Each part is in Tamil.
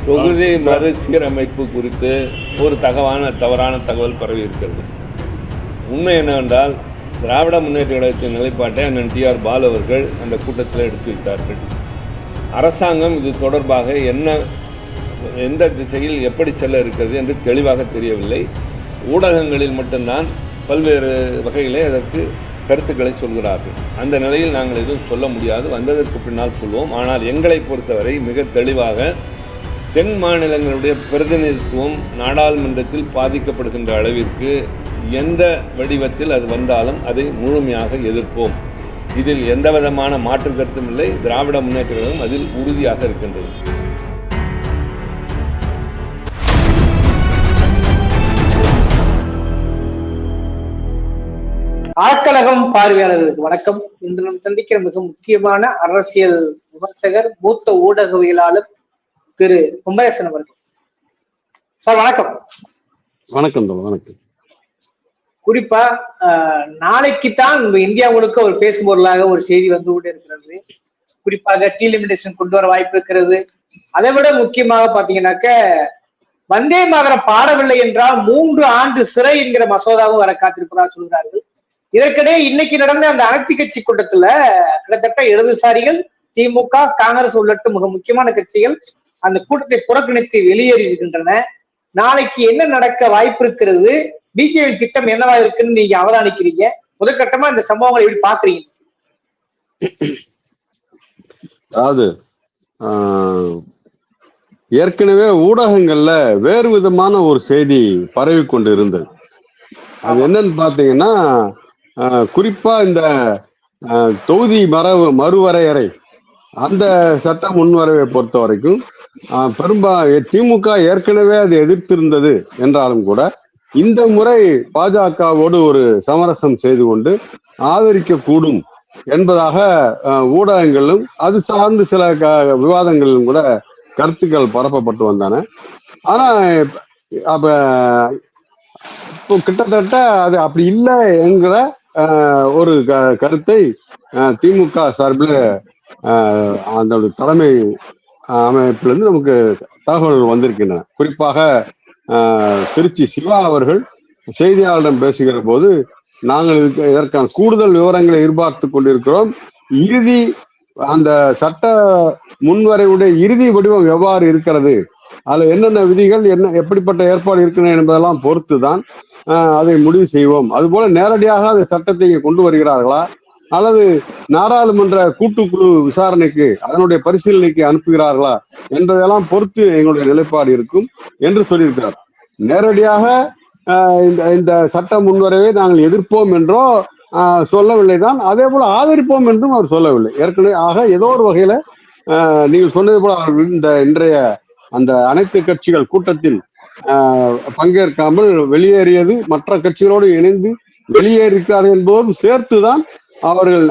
தொகுதி மறுசீரமைப்பு குறித்து ஒரு தவறான தகவல் பரவி இருக்கிறது. உண்மை என்னவென்றால், திராவிட முன்னேற்ற கழகத்தின் நிலைப்பாட்டை அண்ணன் டி.ஆர். பாலு அவர்கள் அந்த கூட்டத்தில் எடுத்து வைத்தார்கள். அரசாங்கம் இது தொடர்பாக எந்த திசையில் எப்படி செல்ல இருக்கிறது என்று தெளிவாக தெரியவில்லை. ஊடகங்களில் மட்டும்தான் பல்வேறு வகையிலே அதற்கு கருத்துக்களை சொல்கிறார்கள். அந்த நிலையில் நாங்கள் எதுவும் சொல்ல முடியாது, வந்ததற்கு பின்னால் சொல்வோம். ஆனால் எங்களை பொறுத்தவரை மிக தெளிவாக தென் மாநிலங்களுடைய பிரதிநிதித்துவம் நாடாளுமன்றத்தில் பாதிக்கப்படுகின்ற அளவிற்கு எந்த வடிவத்தில் அது வந்தாலும் அதை முழுமையாக எதிர்ப்போம். இதில் எந்த விதமான மாற்று கருத்தும் இல்லை. திராவிட முன்னேற்ற கழகம் அதில் உறுதியாக இருக்கின்றது. அறக்கழகம் பார்வையாளர்களுக்கு வணக்கம். இன்று நாம் சந்திக்கிற மிக முக்கியமான அரசியல் விமர்சகர், மூத்த ஊடகவியலாளர் திரு கும்பரேசன் அவர்கள். சார் வணக்கம். வணக்கம். வணக்கம். குறிப்பா நாளைக்குத்தான் இந்தியா முழுக்க ஒரு பேசும் பொருளாக ஒரு செய்தி வந்து கொண்டே இருக்கிறது. குறிப்பாக டீலிமிடேஷன் கொண்டு வர வாய்ப்பு இருக்கிறது. அதை விட முக்கியமாக பாத்தீங்கன்னாக்க வந்தே மாதரம் பாடவில்லை என்றால் 3 ஆண்டு சிறை என்கிற மசோதாவும் வர காத்திருப்பதாக சொல்கிறார்கள். இதற்கிடையே இன்னைக்கு நடந்த அந்த அனைத்து கட்சி கூட்டத்துல கிட்டத்தட்ட இடதுசாரிகள், திமுக, காங்கிரஸ் உள்ளிட்ட மிக முக்கியமான கட்சிகள் அந்த கூட்டத்தை புறக்கணித்து வெளியேறி இருக்கின்றன. நாளைக்கு என்ன நடக்க வாய்ப்பு இருக்கிறது? பிஜேபி திட்டம் என்னவா இருக்குன்னு நீங்க அவதானிக்கிறீங்க? முதற்கட்டமா இந்த சம்பவங்களை எப்படி பாக்குறீங்க? அதாவது ஏற்கனவே ஊடகங்கள்ல வேறு விதமான ஒரு செய்தி பரவி கொண்டு இருந்தது. அது என்னன்னு பாத்தீங்கன்னா, குறிப்பா இந்த தொகுதி மறுவரையறை அந்த சட்ட முன்வரைவை பொறுத்த வரைக்கும் திமுக ஏற்கனவே அதை எதிர்த்திருந்தது என்றாலும் கூட இந்த முறை பாஜகவோடு ஒரு சமரசம் செய்து கொண்டு ஆதரிக்க கூடும் என்பதாக ஊடகங்களும் அது சார்ந்து சில விவாதங்களிலும் கூட கருத்துக்கள் பரப்பப்பட்டு வந்தன. ஆனா அப்ப இப்போ கிட்டத்தட்ட அது அப்படி இல்லை என்கிற ஒரு கருத்தை திமுக சார்பில் அந்த தலைமை அமைப்பிலிருந்து நமக்கு தகவல்கள் வந்திருக்கின்றன. குறிப்பாக திருச்சி சிவா அவர்கள் செய்தியாளரிடம் பேசுகிற போது, நாங்கள் இதற்கான கூடுதல் விவரங்களை எதிர்பார்த்து கொண்டிருக்கிறோம். அந்த சட்ட முன்வரைவுடைய இறுதி வடிவம் எவ்வாறு இருக்கிறது, அதுல என்னென்ன விதிகள், எப்படிப்பட்ட ஏற்பாடு இருக்கிறது என்பதெல்லாம் பொறுத்துதான் அதை முடிவு செய்வோம். அதுபோல நேரடியாக அந்த சட்டத்தை கொண்டு வருகிறார்களா அல்லது நாடாளுமன்ற கூட்டுக்குழு விசாரணைக்கு அதனுடைய பரிசீலனைக்கு அனுப்புகிறார்களா என்பதெல்லாம் பொறுத்து எங்களுடைய நிலைப்பாடு இருக்கும் என்று சொல்லியிருக்கிறார். நேரடியாக இந்த சட்ட முன்வரைவை நாங்கள் எதிர்ப்போம் என்றோ சொல்லவில்லை தான், அதே போல ஆதரிப்போம் என்றும் அவர் சொல்லவில்லை. ஏற்கனவே ஏதோ ஒரு வகையில நீங்கள் சொன்னது போல அவர்கள் இன்றைய அந்த அனைத்து கட்சிகள் கூட்டத்தில் பங்கேற்காமல் வெளியேறியது, மற்ற கட்சிகளோடு இணைந்து வெளியேறியிருக்கிறார்கள் என்பதோடு சேர்த்துதான் அவர்கள்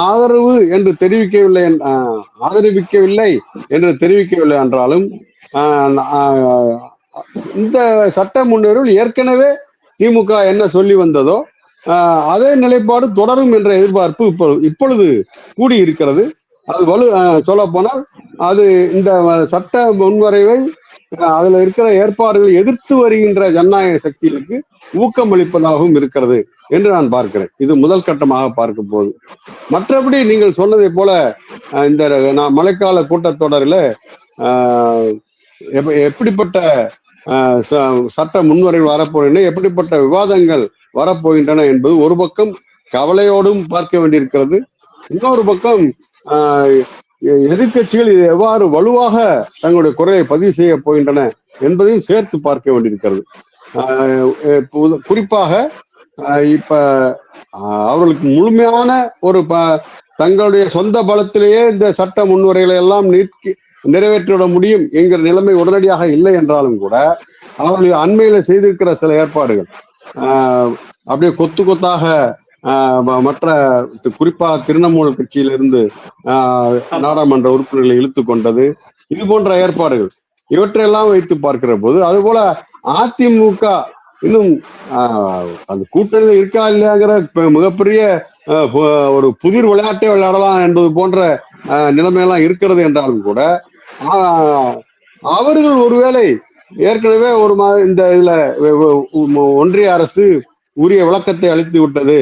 ஆதரிக்கவில்லை என்று தெரிவிக்கவில்லை என்றாலும் இந்த சட்ட முன்னேறில் ஏற்கனவே திமுக என்ன சொல்லி வந்ததோ அதே நிலைப்பாடு தொடரும் என்ற எதிர்பார்ப்பு இப்பொழுது கூடி இருக்கிறது. அது சொல்ல போனால் அது இந்த சட்ட முன்வரைவை அதுல இருக்கிற ஏற்பாடுகளை எதிர்த்து வருகின்ற ஜனநாயக சக்திகளுக்கு ஊக்கம் அளிப்பதாகவும் இருக்கிறது என்று நான் பார்க்கிறேன். இது முதல் கட்டமாக பார்க்க போகுது. மற்றபடி நீங்கள் சொன்னதை போல இந்த மழைக்கால கூட்டத்தொடரில் எப்படிப்பட்ட சட்ட முன்வரைவு வரப்போகின்றன, எப்படிப்பட்ட விவாதங்கள் வரப்போகின்றன என்பது ஒரு பக்கம் கவலையோடும் பார்க்க வேண்டியிருக்கிறது. இன்னொரு பக்கம் எதிர்கட்சிகள் இது எவ்வாறு வலுவாக தங்களுடைய குறையை பதிவு செய்ய போகின்றன என்பதையும் சேர்த்து பார்க்க வேண்டியிருக்கிறது. குறிப்பாக இப்ப அவர்களுக்கு முழுமையான ஒரு தங்களுடைய சொந்த பலத்திலேயே இந்த சட்ட முன்வரைகளை எல்லாம் நிறைவேற்றிவிட முடியும் என்கிற நிலைமை உடனடியாக இல்லை என்றாலும் கூட அவர்கள் அண்மையில செய்திருக்கிற சில ஏற்பாடுகள் அப்படியே கொத்து கொத்தாக மற்ற குறிப்பாக திரிணாமுல் கட்சியிலிருந்து நாடாளுமன்ற உறுப்பினர்களை இழுத்து கொண்டது, இது போன்ற ஏற்பாடுகள் இவற்றையெல்லாம் வைத்து பார்க்கிற போது, அதுபோல அதிமுக இன்னும் அந்த கூட்டணியில் இருக்கா இல்லையாங்கிற மிகப்பெரிய ஒரு புதிர் விளையாட்டை விளையாடலாம் என்பது போன்ற நிலைமையெல்லாம் இருக்கிறது என்றாலும் கூட அவர்கள் ஒருவேளை ஏற்கனவே இந்த இதுல ஒன்றிய அரசு உரிய விளக்கத்தை அளித்து விட்டது,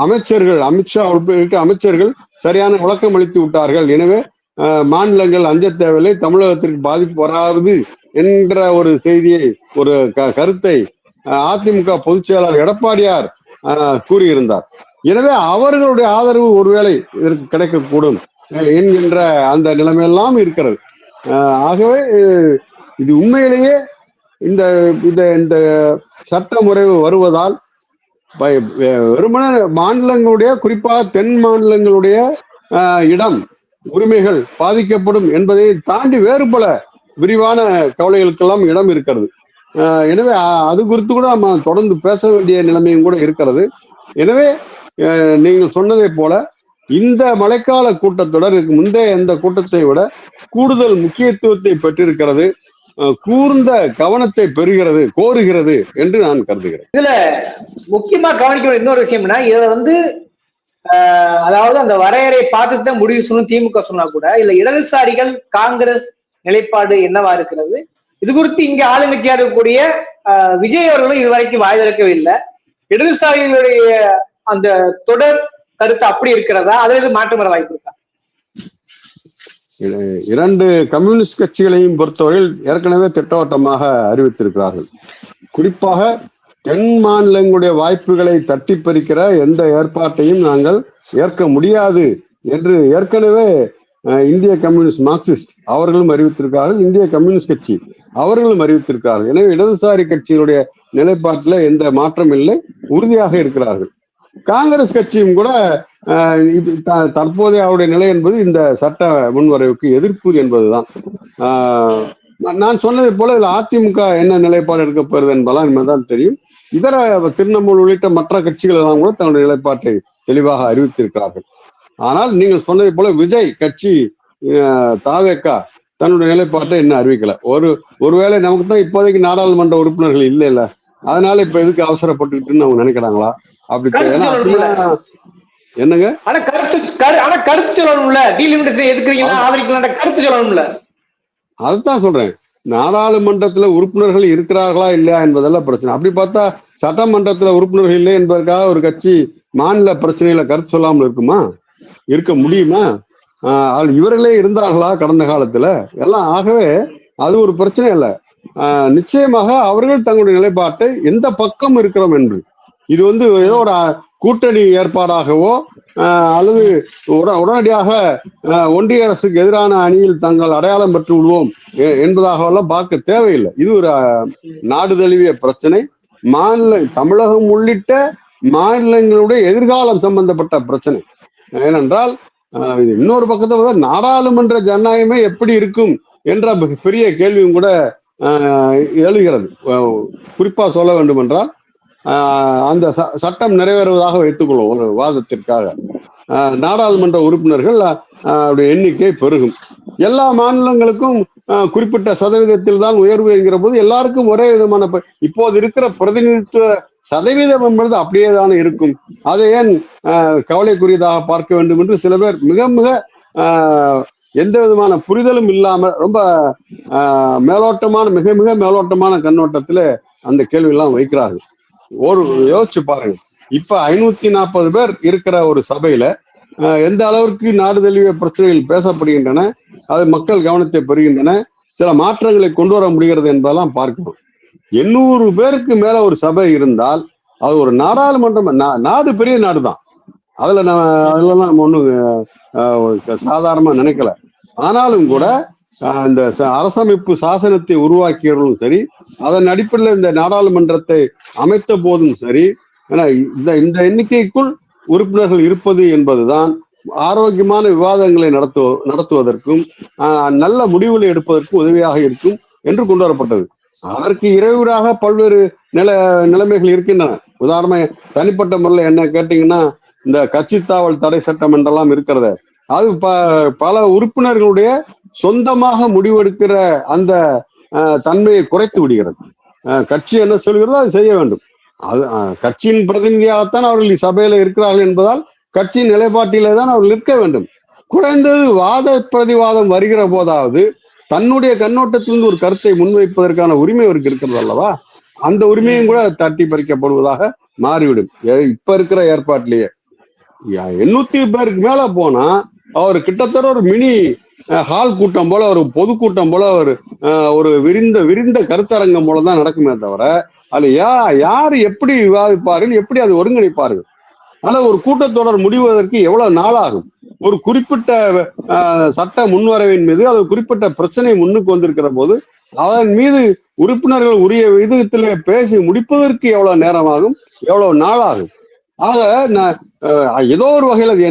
அமைச்சர்கள் அமித்ஷா உட்பட அமைச்சர்கள் சரியான விளக்கம் அளித்து விட்டார்கள், எனவே மாநிலங்கள் அஞ்ச தேவையில்லை, தமிழகத்திற்கு பாதிப்பு வராது என்ற ஒரு செய்தியை, ஒரு கருத்தை அதிமுக பொதுச் செயலாளர் எடப்பாடியார் கூறியிருந்தார். எனவே அவர்களுடைய ஆதரவு ஒருவேளை இதற்கு கிடைக்கக்கூடும் என்கின்ற அந்த நிலைமையெல்லாம் இருக்கிறது. ஆகவே இது உண்மையிலேயே இந்த இந்த சட்ட முறைவு வருவதால் வெறுமன மாநிலங்களுடைய, குறிப்பாக தென் மாநிலங்களுடைய இடம் உரிமைகள் பாதிக்கப்படும் என்பதை தாண்டி வேறு பல விரிவான கவலைகளுக்கெல்லாம் இடம் இருக்கிறது. எனவே அது குறித்து கூட நம்ம தொடர்ந்து பேச வேண்டிய நிலைமையும் கூட இருக்கிறது. எனவே நீங்கள் சொன்னதை போல இந்த மழைக்கால கூட்டத்தொடர் முந்தைய இந்த கூட்டத்தை விட கூடுதல் முக்கியத்துவத்தை பெற்றிருக்கிறது, கூர்ந்த கவனத்தை பெறுகிறது, கோருகிறது என்று நான் கருதுகிறேன். இதுல முக்கியமா கவனிக்க இன்னொரு விஷயம்னா, இதை அதாவது அந்த வரையறை பார்த்துட்டு தான் முடிவு சொல்லணும் திமுக சொன்னா கூட, இல்ல இடதுசாரிகள் காங்கிரஸ் நிலைப்பாடு என்னவா இருக்கிறது, இது குறித்து இங்க ஆளுங்கட்சியா இருக்கக்கூடிய விஜய் அவர்களும் இதுவரைக்கும் வாய் திறக்கவில்லை. இடதுசாரிகளுடைய அந்த தொடர் கருத்து அப்படி இருக்கிறதா, அதாவது மாற்றம் வர வாய்ப்பு இருக்கா? இரண்டு கம்யூனிஸ்ட் கட்சிகளையும் பொறுத்தவரையில் ஏற்கனவே திட்டவட்டமாக அறிவித்திருக்கிறார்கள். குறிப்பாக தென் மாநிலங்களுடைய வாய்ப்புகளை தட்டி பறிக்கிற எந்த ஏற்பாட்டையும் நாங்கள் ஏற்க முடியாது என்று ஏற்கனவே இந்திய கம்யூனிஸ்ட் மார்க்சிஸ்ட் அவர்களும் அறிவித்திருக்கிறார்கள், இந்திய கம்யூனிஸ்ட் கட்சி அவர்களும் அறிவித்திருக்கிறார்கள். எனவே இடதுசாரி கட்சியினுடைய நிலைப்பாட்டில் எந்த மாற்றம் இல்லை, உறுதியாக இருக்கிறார்கள். காங்கிரஸ் கட்சியும் கூட தற்போதைய அவருடைய நிலை என்பது இந்த சட்ட முன்வரைவுக்கு எதிர்ப்பு என்பதுதான். நான் சொன்னதை போல இதுல அதிமுக என்ன நிலைப்பாடு எடுக்க போறது என்பதெல்லாம் இனிமேதான் தெரியும். இதர திரிணாமுல் உள்ளிட்ட மற்ற கட்சிகள் எல்லாம் கூட தன்னுடைய நிலைப்பாட்டை தெளிவாக அறிவித்திருக்கிறார்கள். ஆனால் நீங்கள் சொன்னதை போல விஜய் கட்சி தாவேகா தன்னுடைய நிலைப்பாட்டை என்ன அறிவிக்கல. ஒருவேளை நமக்கு தான் இப்போதைக்கு நாடாளுமன்ற உறுப்பினர்கள் இல்ல, அதனால இப்ப எதுக்கு அவசரப்பட்டுக்கிட்டுன்னு அவங்க நினைக்கிறாங்களா? அப்படி என்னங்க? ஆனா கருத்து சொல்லணும்ல, டீலிமிட்டேஷன் எதுக்குறீங்களா ஆதரிக்கலாம்ன்ற கருத்து சொல்லணும்ல. அதுதான் சொல்றேன், நாடாளுமன்றத்துல உறுப்பினர்கள் இருக்கிறார்களா இல்லையா என்பதெல்லாம் பிரச்சனை. அப்படி பார்த்தா சட்டமன்றத்துல உறுப்பினர்கள் இல்லை என்பதற்காக ஒரு கட்சி மாநில பிரச்சனையில கருத்து சொல்லாமல் இருக்குமா? இருக்க முடியுமா? இவர்களே இருந்தார்களா கடந்த காலத்துல எல்லாம்? ஆகவே அது ஒரு பிரச்சனை இல்லை. நிச்சயமாக அவர்கள் தங்களுடைய நிலைப்பாட்டை எந்த பக்கம் இருக்கிறோம் என்று, இது ஏதோ ஒரு கூட்டணி ஏற்பாடாகவோ அல்லது உடனடியாக ஒன்றிய அரசுக்கு எதிரான அணியில் தங்கள் அடையாளம் பெற்று விடுவோம் என்பதாகவெல்லாம் பார்க்க தேவையில்லை. இது ஒரு நாடு தழுவிய பிரச்சனை, தமிழகம் உள்ளிட்ட மாநிலங்களுடைய எதிர்காலம் சம்பந்தப்பட்ட பிரச்சனை. ஏனென்றால் இன்னொரு பக்கத்துல நாடாளுமன்ற ஜனநாயகமே எப்படி இருக்கும் என்ற பெரிய கேள்வியும் கூட எழுகிறது. குறிப்பா சொல்ல வேண்டும் என்றால், அந்த சட்டம் நிறைவேறுவதாக வைத்துக்கொள்வோம் ஒரு வாதத்திற்காக, நாடாளுமன்ற உறுப்பினர்கள் எண்ணிக்கை பெருகும். எல்லா மாநிலங்களுக்கும் குறிப்பிட்ட சதவீதத்தில் தான் உயர்வு என்கிற போது எல்லாருக்கும் ஒரே விதமான இப்போது இருக்கிற பிரதிநிதித்துவ சதவீதம் என்பது அப்படியே தானே இருக்கும். அதை ஏன் கவலைக்குரியதாக பார்க்க வேண்டும் என்று சில பேர் மிக மிக எந்த விதமான புரிதலும் இல்லாமல் ரொம்ப மேலோட்டமான மிக மிக மேலோட்டமான கண்ணோட்டத்துல அந்த கேள்வி எல்லாம் வைக்கிறார்கள். யோசிச்சு பாருங்க, இப்ப 540 பேர் இருக்கிற ஒரு சபையில எந்த அளவிற்கு நாடு தழுவிய பிரச்சனைகள் பேசப்படுகின்றன, அது மக்கள் கவனத்தை பெறுகின்றன, சில மாற்றங்களை கொண்டு வர முடிகிறது என்பதெல்லாம் பார்க்கணும். 800 பேருக்கு மேல ஒரு சபை இருந்தால் அது ஒரு நாடாளுமன்றம். நாடு பெரிய நாடு தான், அதெல்லாம் நம்ம ஒன்றும் சாதாரணமா நினைக்கல. ஆனாலும் கூட இந்த அரசமைப்பு சாசனத்தை உருவாக்கியவர்களும் சரி, அதன் அடிப்படையில் இந்த நாடாளுமன்றத்தை அமைத்த போதும் சரி, ஏன்னா இந்த எண்ணிக்கைக்குள் உறுப்பினர்கள் இருப்பது என்பதுதான் ஆரோக்கியமான விவாதங்களை நடத்துவதற்கும் நல்ல முடிவுகளை எடுப்பதற்கும் உதவியாக இருக்கும் என்று கொண்டு வரப்பட்டது. அதற்கு இறைவராக பல்வேறு நிலைமைகள் இருக்கின்றன. உதாரணமாக தனிப்பட்ட முறையில் என்ன கேட்டீங்கன்னா, இந்த கட்சி தாவல் தடை சட்டம் என்றெல்லாம் இருக்கிறத, அது பல உறுப்பினர்களுடைய சொந்தமாக முடிவெடுக்கிற அந்த தன்மையை குறைத்து விடுகிறது. கட்சி என்ன சொல்கிறதோ அதை செய்ய வேண்டும். அது கட்சியின் பிரதிநிதியாகத்தான் அவர்கள் சபையில இருக்கிறார்கள் என்பதால் கட்சியின் நிலைப்பாட்டிலே தான் அவர்கள் இருக்க வேண்டும். குறைந்தது வாத பிரதிவாதம் வருகிற போதாவது தன்னுடைய கண்ணோட்டத்திலிருந்து ஒரு கருத்தை முன்வைப்பதற்கான உரிமை அவருக்கு இருக்கிறது அல்லவா? அந்த உரிமையும் கூட தட்டி பறிக்கப்படுவதாக மாறிவிடும் இப்ப இருக்கிற ஏற்பாட்டிலேயே. 800 பேருக்கு மேல போனா அவர் கிட்டத்தட்ட ஒரு மினி ஹால் கூட்டம் போல, ஒரு பொதுக்கூட்டம் போல, ஒரு விரிந்த கருத்தரங்கம் போலதான் நடக்குமே தவிர அது யாரு எப்படி விவாதிப்பார்கள், எப்படி அதை ஒருங்கிணைப்பார்கள்? ஆனா ஒரு கூட்டத்தொடர் முடிவதற்கு எவ்வளவு நாளாகும்? ஒரு குறிப்பிட்ட சட்ட முன்வரவின் மீது அது குறிப்பிட்ட பிரச்சனை முன்னுக்கு வந்திருக்கிற போது அதன் மீது உறுப்பினர்கள் உரிய விதத்திலே பேசி முடிப்பதற்கு எவ்வளவு நேரமாகும், எவ்வளவு நாளாகும்? ஆக ஏதோ ஒரு வகையில் அது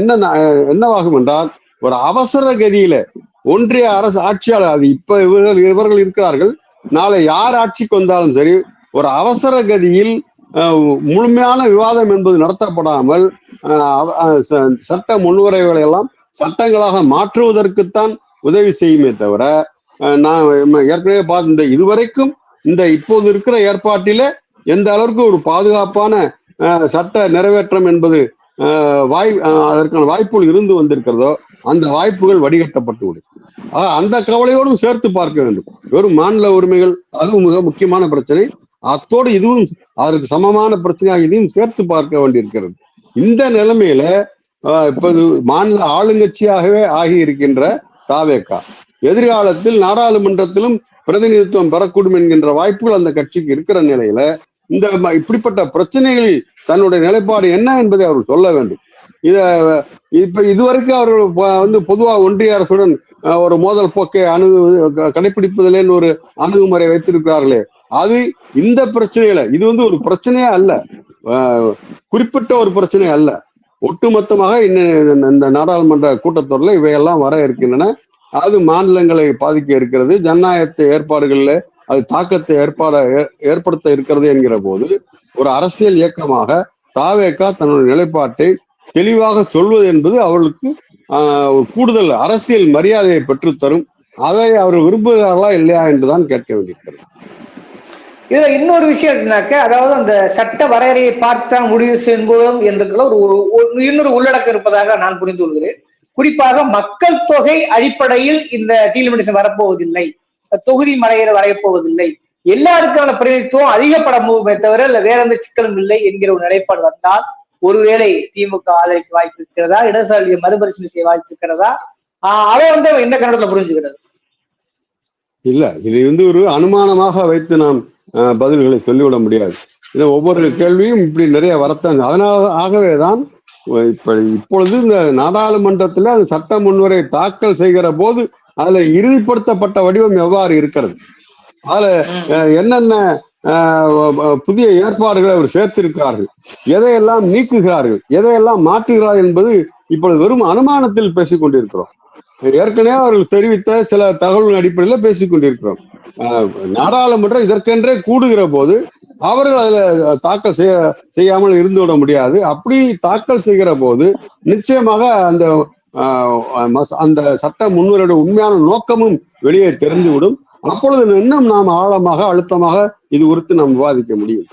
என்னவாகும் என்றால், ஒரு அவசர கதியில ஒன்றிய அரசு ஆட்சியாளர், அது இப்ப இவர்கள் இருக்கிறார்கள், நாளை யார் ஆட்சிக்கு வந்தாலும் சரி, ஒரு அவசர கதியில் முழுமையான விவாதம் என்பது நடத்தப்படாமல் சட்ட முன்வரைவுகளை எல்லாம் சட்டங்களாக மாற்றுவதற்குத்தான் உதவி செய்யுமே தவிர, நான் ஏற்கனவே பார்த்த இதுவரைக்கும் இப்போது இருக்கிற ஏற்பாட்டில எந்த அளவுக்கு ஒரு பாதுகாப்பான சட்ட நிறைவேற்றம் என்பது அதற்கான வாய்ப்புகள் இருந்து வந்திருக்கிறதோ அந்த வாய்ப்புகள் வடிகட்டப்பட்டுவிடும். அந்த கவலையோடும் சேர்த்து பார்க்க வேண்டும். வெறும் மாநில உரிமைகள் அதுவும் மிக முக்கியமான பிரச்சனை, அத்தோடு இதுவும் அதற்கு சமமான பிரச்சனையாக இதையும் சேர்த்து பார்க்க வேண்டியிருக்கிறது. இந்த நிலைமையில இப்போது மாநில ஆளுங்கட்சியாகவே ஆகி இருக்கின்ற தாவேகா எதிர்காலத்தில் நாடாளுமன்றத்திலும் பிரதிநிதித்துவம் பெறக்கூடும் என்கின்ற வாய்ப்புகள் அந்த கட்சிக்கு இருக்கிற நிலையில இப்படிப்பட்ட பிரச்சனைகளில் தன்னுடைய நிலைப்பாடு என்ன என்பதை அவர்கள் சொல்ல வேண்டும். இதுவரைக்கும் அவர்கள் பொதுவாக ஒன்றிய அரசுடன் ஒரு மோதல் போக்கை கடைபிடிப்பதில் ஒரு அணுகுமுறை வைத்திருக்கிறார்களே, அது இந்த பிரச்சனையில இது ஒரு பிரச்சனையே அல்ல, குறிப்பிட்ட ஒரு பிரச்சனை அல்ல. ஒட்டுமொத்தமாக இந்த நாடாளுமன்ற கூட்டத்தொடரில் இவையெல்லாம் வர இருக்கின்றன. அது மாநிலங்களை பாதிக்க இருக்கிறது, ஜனநாயக ஏற்பாடுகளில் அது தாக்கத்தை ஏற்படுத்த இருக்கிறது என்கிற போது ஒரு அரசியல் இயக்கமாக தாவேகா தன்னுடைய நிலைப்பாட்டை தெளிவாக சொல்வது என்பது அவர்களுக்கு கூடுதல் அரசியல் மரியாதையை பெற்றுத்தரும். அதை அவர் விரும்புகிறார்களா இல்லையா என்றுதான் கேட்க வேண்டியிருக்கிறது. இதுல இன்னொரு விஷயம் எப்படின்னாக்க, அதாவது அந்த சட்ட வரையறையை பார்த்துதான் முடிவு செய்வோம் என்ற இன்னொரு உள்ளடக்கம் இருப்பதாக நான் புரிந்து கொள்கிறேன். குறிப்பாக மக்கள் தொகை அடிப்படையில் இந்த டீலிமினேஷன் வரப்போவதில்லை, தொகுதி மறையறை வரையப்போவதில்லை, எல்லாருக்கான பிரதிநிதித்துவம் அதிகப்படமே தவிர இல்ல வேற எந்த சிக்கலும் இல்லை என்கிற ஒரு நிலைப்பாடு வந்தால் ஒருவேளை திமுக ஆதரிக்க வாய்ப்பு இருக்கிறதா, இடதுசாரியை மறுபரிசீலனை செய்ய வாய்ப்பு இருக்கிறதா, அதை எந்த கண்ணத்துல புரிஞ்சுக்கிறது? இல்ல, இது ஒரு அனுமானமாக வைத்து நாம் பதில்களை சொல்லிவிட முடியாது. இதை ஒவ்வொரு கேள்வியும் இப்படி நிறைய வரத்தான். ஆகவேதான் இப்பொழுது இந்த நாடாளுமன்றத்துல அந்த சட்ட முன்வரை தாக்கல் செய்கிற போது அதுல இறுதிப்படுத்தப்பட்ட வடிவம் எவ்வாறு இருக்கிறது, அதுல என்னென்ன புதிய ஏற்பாடுகளை அவர் சேர்த்திருக்கிறார்கள், எதையெல்லாம் நீக்குகிறார்கள், எதையெல்லாம் மாற்றுகிறார்கள் என்பது இப்பொழுது வெறும் அனுமானத்தில் பேசிக் கொண்டிருக்கிறோம். ஏற்கனவே அவர்கள் தெரிவித்த சில தகவல்கள் அடிப்படையில் பேசிக் கொண்டிருக்கிறோம். நாடாளுமன்றம் இதற்கென்றே கூடுகிற போது அவர்கள் அதுல தாக்கல் செய்யாமல் இருந்துவிட முடியாது. அப்படி தாக்கல் செய்கிற போது நிச்சயமாக அந்த சட்ட முன்வரையோட உண்மையான நோக்கமும் வெளியே தெரிந்துவிடும். அப்பொழுது இன்னும் நாம் ஆழமாக அழுத்தமாக இது குறித்து நாம் விவாதிக்க முடியும்.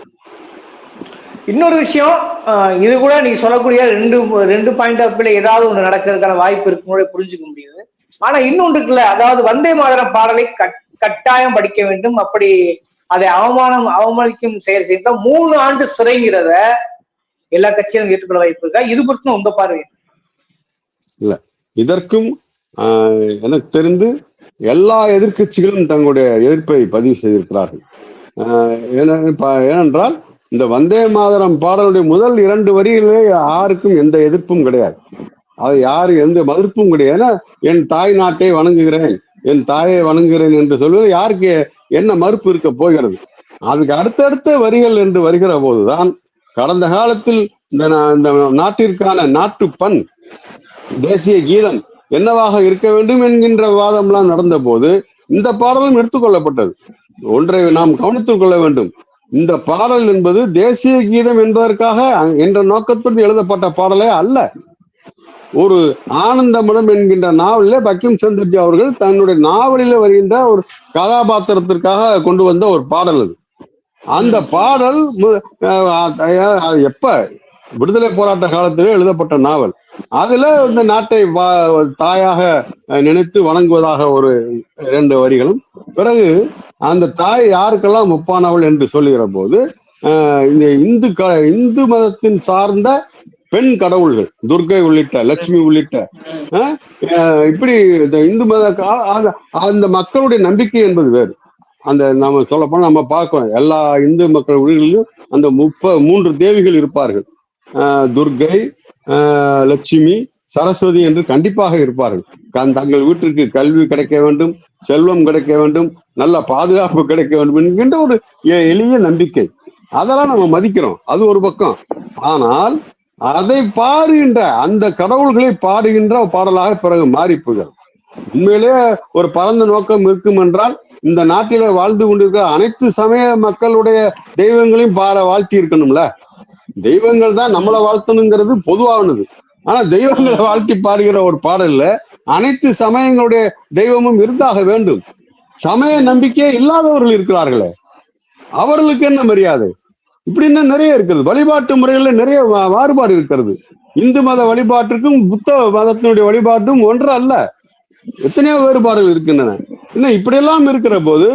இன்னொரு விஷயம், இது கூட நீங்க சொல்லக்கூடிய ரெண்டு பாயிண்ட் ஆஃப் வியூல ஏதாவது ஒண்ணு நடக்கிறதுக்கான வாய்ப்பு இருக்குன்னு புரிஞ்சுக்க முடியுது. ஆனா இன்னொன்று இருக்குல்ல, அதாவது வந்தே மாதரம் பாடலை கட்டாயம் படிக்க வேண்டும், அப்படி அதை அவமானிக்கும் செயல் செய்தால் 3 ஆண்டு சிறைங்கிறத எல்லா கட்சியும் ஏற்றுக்கொள்ள வாய்ப்பு இருக்கா? இது பற்றி உங்க பார்வை இல்ல? இதற்கும் எனக்கு தெரிந்து எல்லா எதிர்கட்சிகளும் தங்களுடைய எதிர்ப்பை பதிவு செய்திருக்கிறார்கள். ஏனென்றால் இந்த வந்தே மாதரம் பாடலுடைய முதல் 2 வரிகளிலே யாருக்கும் எந்த எதிர்ப்பும் கிடையாது, அது யாரு எந்த மதிப்பும் கிடையாது. ஏன்னா என் தாய் நாட்டை வணங்குகிறேன், என் தாயை வணங்குகிறேன் என்று சொல்வது யாருக்கு என்ன மறுப்பு இருக்க போகிறது? அதுக்கு அடுத்தடுத்த வரிகள் என்று வருகிற போதுதான் கடந்த காலத்தில் இந்த நாட்டிற்கான நாட்டுப்பண் தேசிய கீதம் என்னவாக இருக்க வேண்டும் என்கின்ற விவாதம்லாம் நடந்த போது இந்த பாடலும் எடுத்துக்கொள்ளப்பட்டது. ஒன்றை நாம் கவனித்துக் கொள்ள வேண்டும், இந்த பாடல் என்பது தேசிய கீதம் என்பதற்காக என்ற நோக்கத்துடன் எழுதப்பட்ட பாடலே அல்ல. ஒரு ஆனந்தமடம் என்கின்ற நாவலிலே பக்கிம் சந்திரஜி அவர்கள் தன்னுடைய நாவலில வருகின்ற ஒரு கதாபாத்திரத்திற்காக கொண்டு வந்த ஒரு பாடல் அது. அந்த பாடல் எப்ப விடுதலை போராட்ட காலத்திலே எழுதப்பட்ட நாவல். அதுல இந்த நாட்டை தாயாக நினைத்து வணங்குவதாக ஒரு 2 வரிகளும், பிறகு அந்த தாய் யாருக்கெல்லாம் ஒப்பானவள் என்று சொல்லுகிற போது இந்த இந்து மதத்தின் சார்ந்த பெண் கடவுள்கள், துர்கை உள்ளிட்ட, லட்சுமி உள்ளிட்ட, இப்படி இந்த இந்து மத அந்த மக்களுடைய நம்பிக்கை என்பது வேறு. அந்த நம்ம சொல்ல போனா நம்ம பார்க்கிறோம், எல்லா இந்து மக்கள் வீடுகளிலும் அந்த 3 தேவிகள் இருப்பார்கள். துர்கை, லட்சுமி, சரஸ்வதி என்று கண்டிப்பாக இருப்பார்கள். தங்கள் வீட்டிற்கு கல்வி கிடைக்க வேண்டும், செல்வம் கிடைக்க வேண்டும், நல்ல பாதுகாப்பு கிடைக்க வேண்டும் என்கின்ற ஒரு எளிய நம்பிக்கை. அதெல்லாம் நம்ம மதிக்கிறோம், அது ஒரு பக்கம். ஆனால் அதை பாடுகின்ற, அந்த கடவுள்களை பாடுகின்ற பாடலாக பிறகு மாறி போகிறது. உண்மையிலே ஒரு பரந்த நோக்கம் இருக்கும் என்றால் இந்த நாட்டில வாழ்ந்து கொண்டிருக்கிற அனைத்து சமய மக்களுடைய தெய்வங்களையும் வாழ்த்தி இருக்கணும்ல. தெய்வங்கள் தான் நம்மளை வாழ்த்தணுங்கிறது பொதுவானது. ஆனா தெய்வங்களை வாழ்த்தி பாடுகிற ஒரு பாடல்ல அனைத்து சமயங்களுடைய தெய்வமும் இருந்தாக வேண்டும். சமய நம்பிக்கையே இல்லாதவர்கள் இருக்கிறார்களே, அவர்களுக்கு என்ன மரியாதை? இப்படின்னு நிறைய இருக்கிறது. வழிபாட்டு முறைகள்ல நிறைய மாறுபாடு இருக்கிறது. இந்து மத வழிபாட்டிற்கும் புத்த மதத்தினுடைய வழிபாட்டும் ஒன்று அல்ல, எத்தனையோ வேறுபாடுகள் இருக்கின்றன. இன்னும் இப்படியெல்லாம் இருக்கிற போது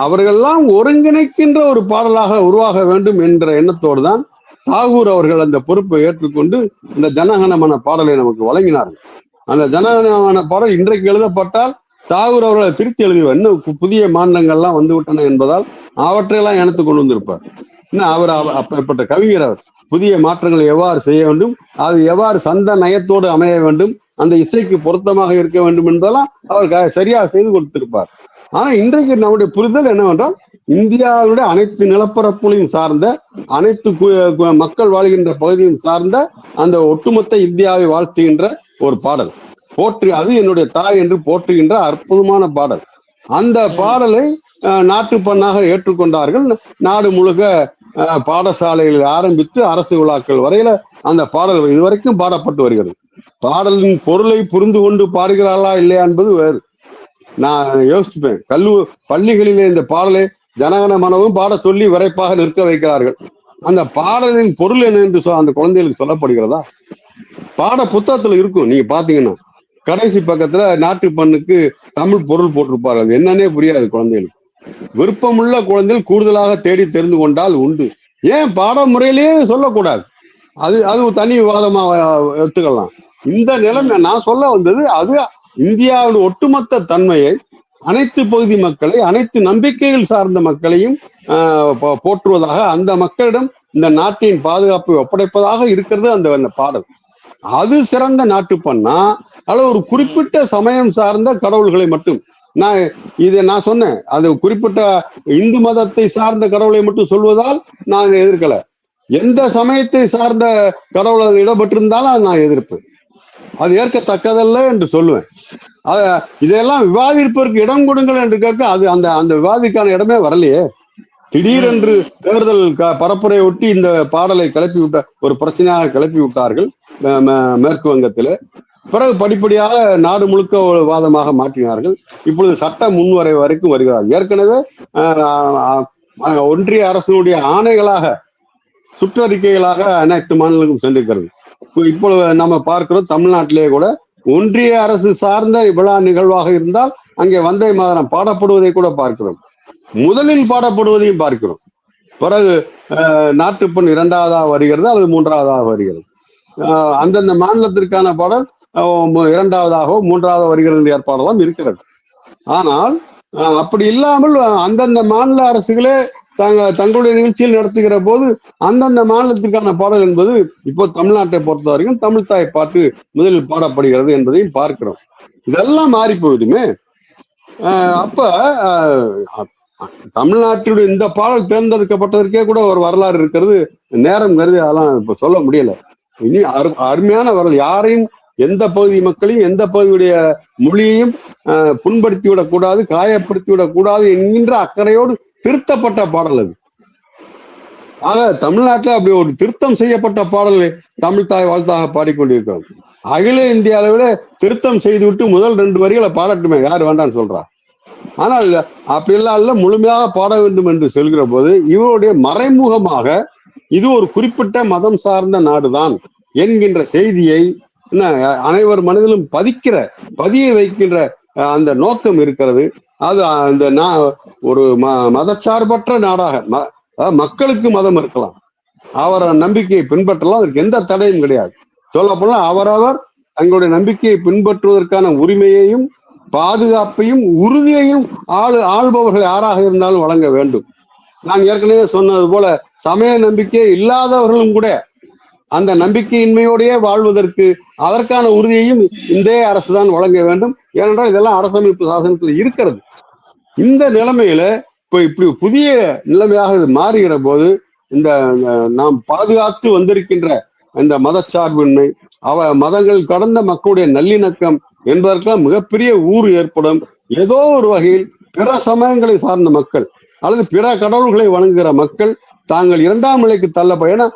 அவர்களெல்லாம் ஒருங்கிணைக்கின்ற ஒரு பாடலாக உருவாக வேண்டும் என்ற எண்ணத்தோடு தான் தாகூர் அவர்கள் அந்த பொறுப்பை ஏற்றுக்கொண்டு இந்த ஜனகணமன பாடலை நமக்கு வழங்கினார்கள். அந்த ஜனகணமன பாடல் இன்றைக்கு எழுதப்பட்டால் தாகூர் அவர்களை திருத்தி எழுதுவார். இன்னும் புதிய மாநிலங்கள்லாம் வந்து விட்டன என்பதால் அவற்றையெல்லாம் இணைத்து கொண்டு வந்திருப்பார். இன்னும் அவர் அப்பேற்பட்ட கவிஞர். அவர் புதிய மாற்றங்களை எவ்வாறு செய்ய வேண்டும், அது எவ்வாறு சந்த நயத்தோடு அமைய வேண்டும், அந்த இசைக்கு பொருத்தமாக இருக்க வேண்டும் என்பதெல்லாம் அவர் சரியாக செய்து கொடுத்திருப்பார். ஆனா இன்றைக்கு நம்முடைய புரிதல் என்னவென்றால், இந்தியாவுடைய அனைத்து நிலப்பரப்புகளையும் சார்ந்த, அனைத்து மக்கள் வாழ்கின்ற பகுதியும் சார்ந்த அந்த ஒட்டுமொத்த இந்தியாவை வாழ்த்துகின்ற ஒரு பாடல் போற்றி, அது என்னுடைய தாய் என்று போற்றுகின்ற அற்புதமான பாடல். அந்த பாடலை நாட்டு பண்ணாக ஏற்றுக்கொண்டார்கள். நாடு முழுக்க பாடசாலைகளில் ஆரம்பித்து அரசு விழாக்கள் வரையில அந்த பாடல் இதுவரைக்கும் பாடப்பட்டு வருகிறது. பாடலின் பொருளை புரிந்து கொண்டு பாடுகிறார்களா இல்லையா என்பது வேறு. நான் யோசிப்பேன், பள்ளிகளிலே இந்த பாடலை ஜனகணமனவும் பாட சொல்லி விரைப்பாக நிற்க வைக்கிறார்கள். அந்த பாடலின் பொருள் என்ன என்று அந்த குழந்தைகளுக்கு சொல்லப்படுகிறதா? பாட புத்தகத்துல இருக்கும். நீங்க பாத்தீங்கன்னா கடைசி பக்கத்துல நாட்டு பண்ணுக்கு தமிழ் பொருள் போட்டிருப்பார்கள். என்னன்னே புரியாது குழந்தைகளுக்கு. விருப்பமுள்ள குழந்தைகள் கூடுதலாக தேடி தெரிந்து கொண்டால் உண்டு. ஏன் பாட முறையிலேயே சொல்லக்கூடாது? அது தனி விவாதமா எடுத்துக்கலாம். இந்த நிலைமை நான் சொல்ல வந்தது, அது இந்தியாவின் ஒட்டுமொத்த தன்மையை, அனைத்து பகுதி மக்களை, அனைத்து நம்பிக்கைகள் சார்ந்த மக்களையும் போற்றுவதாக, அந்த மக்களிடம் இந்த நாட்டின் பாதுகாப்பை ஒப்படைப்பதாக இருக்கிறது அந்த பாடல். அது சிறந்த நாட்டு பண்ணா அல்லது ஒரு குறிப்பிட்ட சமயம் சார்ந்த கடவுள்களை மட்டும் நான் சொன்னேன். அது குறிப்பிட்ட இந்து மதத்தை சார்ந்த கடவுளை மட்டும் சொல்வதால் நான் எதிர்க்கல. எந்த சமயத்தை சார்ந்த கடவுள் அது இடம்பெற்றிருந்தாலும் அது நான் எதிர்ப்பேன். அது ஏற்கத்தக்கதல்ல என்று சொல்லுவேன். இதெல்லாம் விவாதிப்பதற்கு இடம் கொடுங்கள் என்று கேட்க, அது அந்த விவாதிக்கான இடமே வரலையே. திடீரென்று தேர்தல் பரப்புரை ஒட்டி இந்த பாடலை கிளப்பி விட்ட ஒரு பிரச்சனையாக கிளப்பி விட்டார்கள் மேற்கு வங்கத்தில. பிறகு படிப்படியாக நாடு முழுக்க ஒரு வாதமாக மாற்றினார்கள். இப்பொழுது சட்ட முன்வரை வரைக்கும் வருகிறார். ஏற்கனவே ஒன்றிய அரசினுடைய ஆணைகளாக, சுற்றறிக்கைகளாக அனைத்து மாநிலங்களுக்கும் சென்றிருக்கிறது. இப்பொழுது நம்ம பார்க்கிறோம், தமிழ்நாட்டிலே கூட ஒன்றிய அரசு சார்ந்த விழா நிகழ்வாக இருந்தால் அங்கே வந்தே மாதரம் பாடப்படுவதை கூட பார்க்கிறோம். முதலில் பாடப்படுவதையும் பார்க்கிறோம். பிறகு நாட்டுப்பண் 2வதாக வருகிறது அல்லது 3வதாக வருகிறது. அந்தந்த மாநிலத்திற்கான பாடல் 2வதாகவோ 3வது வருகிறது ஏற்பாடெல்லாம் இருக்கிறது. ஆனால் அப்படி இல்லாமல் அந்தந்த மாநில அரசுகளே தங்களுடைய நிகழ்ச்சியில் நடத்துகிற போது அந்தந்த மாநிலத்திற்கான பாடல் என்பது இப்போ தமிழ்நாட்டை பொறுத்த வரைக்கும் தமிழ் தாய் பாட்டு முதலில் பாடப்படுகிறது என்பதையும் பார்க்கிறோம். இதெல்லாம் மாறி போயிடுமே. அப்ப தமிழ்நாட்டினுடைய இந்த பாடல் தேர்ந்தெடுக்கப்பட்டதற்கே கூட ஒரு வரலாறு இருக்கிறது. நேரம் கருதி அதெல்லாம் இப்ப சொல்ல முடியல. இனி அருமையான வரலாறு. யாரையும், எந்த பகுதி மக்களையும், எந்த பகுதியுடைய மொழியையும் புண்படுத்தி விடக்கூடாது, காயப்படுத்தி விடக்கூடாது என்கின்ற அக்கறையோடு திருத்தப்பட்ட பாடல் அது. ஆக தமிழ்நாட்டில் அப்படி ஒரு திருத்தம் செய்யப்பட்ட பாடலை தமிழ் தாய் வாழ்த்தாக பாடிக்கொண்டிருக்கிறோம். அகில இந்திய அளவில் திருத்தம் செய்துவிட்டு முதல் 2 வரிகளை பாடட்டுமே, யார் வேண்டான்னு சொல்றா? ஆனால் அப்படியெல்லாம் இல்ல, முழுமையாக பாட வேண்டும் என்று சொல்கிற போது இவருடைய மறைமுகமாக இது ஒரு குறிப்பிட்ட மதம் சார்ந்த நாடுதான் என்கின்ற செய்தியை அனைவர் மனதிலும் பதிய வைக்கின்ற அந்த நோக்கம் இருக்கிறது. அது அந்த ஒரு மதச்சார்பற்ற நாடாக மக்களுக்கு மதம் இருக்கலாம், அவர நம்பிக்கையை பின்பற்றலாம், அதற்கு எந்த தடையும் கிடையாது. சொல்ல போனா அவரவர் தங்களுடைய நம்பிக்கையை பின்பற்றுவதற்கான உரிமையையும் பாதுகாப்பையும் உறுதியையும் ஆள்பவர்கள் யாராக இருந்தாலும் வழங்க வேண்டும். நான் ஏற்கனவே சொன்னது போல சமய நம்பிக்கை இல்லாதவர்களும் கூட அந்த நம்பிக்கையின்மையோடையே வாழ்வதற்கு அதற்கான உறுதியையும் இந்த அரசுதான் வழங்க வேண்டும். ஏனென்றால் இதெல்லாம் அரசமைப்பு சாசனத்தில் இருக்கிறது. இந்த நிலைமையில இப்படி புதிய நிலைமையாக இது மாறுகிற போது இந்த நாம் பாதுகாத்து வந்திருக்கின்ற இந்த மதச்சார்பின்மை, மதங்கள் கடந்த மக்களுடைய நல்லிணக்கம் என்பதற்கெல்லாம் மிகப்பெரிய ஊறு ஏற்படும். ஏதோ ஒரு வகையில் பிற சமயங்களை சார்ந்த மக்கள் அல்லது பிற கடவுள்களை வணங்குகிற மக்கள் தாங்கள் இரண்டாம் நிலைக்கு தள்ளப்படும். ஏன்னா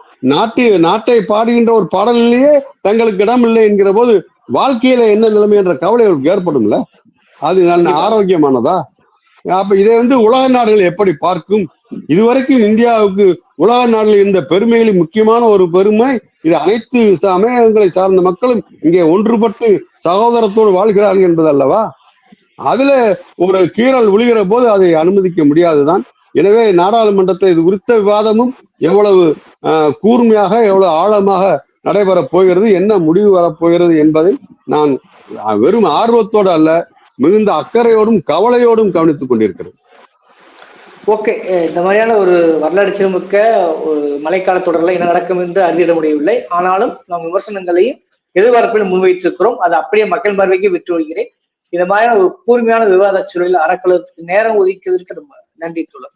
நாட்டை பாடுகின்ற ஒரு பாடலிலேயே தங்களுக்கு இடம் இல்லை என்கிற போது வாழ்க்கையில என்ன நிலைமை என்ற கவலை அவருக்கு ஏற்படும்ல. அது நல்ல ஆரோக்கியமானதா? அப்ப இதை உலக நாடுகள் எப்படி பார்க்கும்? இதுவரைக்கும் இந்தியாவுக்கு உலக நாடுகள் இருந்த பெருமையில் முக்கியமான ஒரு பெருமை இது அனைத்து சமயங்களை சார்ந்த மக்களும் இங்கே ஒன்றுபட்டு சகோதரத்தோடு வாழ்கிறார்கள் என்பது அல்லவா? அதுல ஒரு கீறல் விழுகிற போது அதை அனுமதிக்க முடியாதுதான். எனவே நாடாளுமன்றத்தில் இது குறித்த விவாதமும் எவ்வளவு கூர்மையாக எவ்வளவு ஆழமாக நடைபெறப் போகிறது, என்ன முடிவு வரப்போகிறது என்பதை நான் வெறும் ஆர்வத்தோடு அல்ல, மிகுந்த அக்கறையோடும் கவலையோடும் கவனித்துக் கொண்டிருக்கிறேன். ஓகே, இந்த மாதிரியான ஒரு வரலாறு சிறமிக்க ஒரு மழைக்கால தொடரில் என்ன நடக்கும் என்று அறிந்திட முடியவில்லை. ஆனாலும் நாம் விமர்சனங்களையும் எதிர்பார்ப்பிலும் முன்வைத்திருக்கிறோம். அதை அப்படியே மக்கள் பார்வைக்கு விட்டு வருகிறேன். இந்த மாதிரியான ஒரு கூர்மையான விவாத சூழலில் அறக்கலத்துக்கு நேரம் ஒதுக்கியதற்கு ரொம்ப நன்றி தோழர்.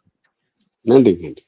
நன்றி.